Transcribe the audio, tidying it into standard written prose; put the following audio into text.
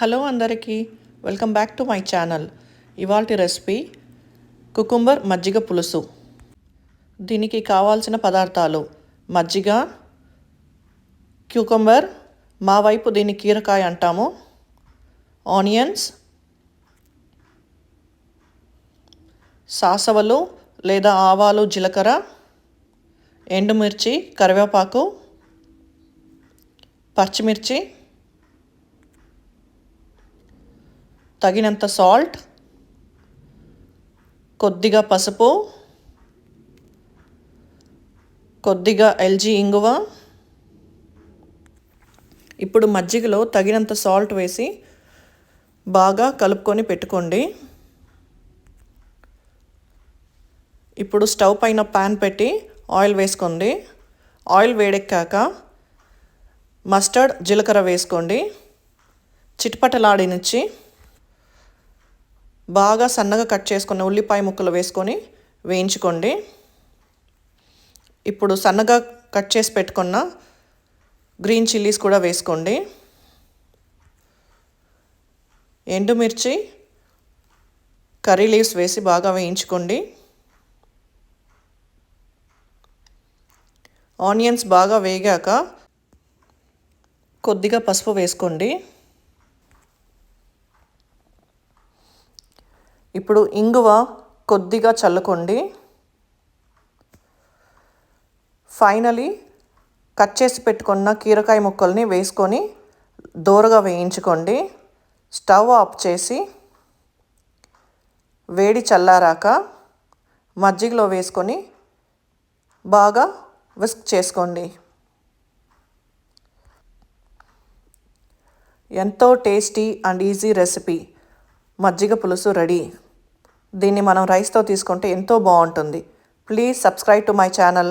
Hello అందరికీ welcome back to my channel. ఇవాల్టి recipe cucumber మజ్జిగ పులుసు. దీనికి కావాల్సిన పదార్థాలు: మజ్జిగ, క్యూకంబర్, మా వైపు దీన్ని కీరకాయ అంటాము, ఆనియన్స్, సాసవలు లేదా ఆవాలు, జీలకర్ర, ఎండుమిర్చి, కరివేపాకు, పచ్చిమిర్చి, తగినంత సాల్ట్, కొద్దిగా పసుపు, కొద్దిగా ఎల్జీ ఇంగువ. ఇప్పుడు మజ్జిగలో తగినంత సాల్ట్ వేసి బాగా కలుపుకొని పెట్టుకోండి. ఇప్పుడు స్టవ్ పైన ప్యాన్ పెట్టి ఆయిల్ వేసుకోండి. ఆయిల్ వేడెక్కాక మస్టర్డ్, జీలకర్ర వేసుకోండి. చిటపటలాడినిచ్చి బాగా సన్నగా కట్ చేసుకున్న ఉల్లిపాయ ముక్కలు వేసుకొని వేయించుకోండి. ఇప్పుడు సన్నగా కట్ చేసి పెట్టుకున్న గ్రీన్ చిల్లీస్ కూడా వేసుకోండి. ఎండుమిర్చి, కర్రీ లీవ్స్ వేసి బాగా వేయించుకోండి. ఆనియన్స్ బాగా వేగాక కొద్దిగా పసుపు వేసుకోండి. ఇప్పుడు ఇంగువ కొద్దిగా చల్లుకోండి. ఫైనలీ కట్ చేసి పెట్టుకున్న కీరకాయ ముక్కల్ని వేసుకొని దోరగా వేయించుకోండి. స్టవ్ ఆఫ్ చేసి వేడి చల్లారాక మజ్జిగలో వేసుకొని బాగా విస్క్ చేసుకోండి. ఎంతో టేస్టీ అండ్ ఈజీ రెసిపీ మజ్జిగ పులుసు రెడీ. దీన్ని మనం రైస్తో తీసుకుంటే ఎంతో బాగుంటుంది. Please subscribe to my channel.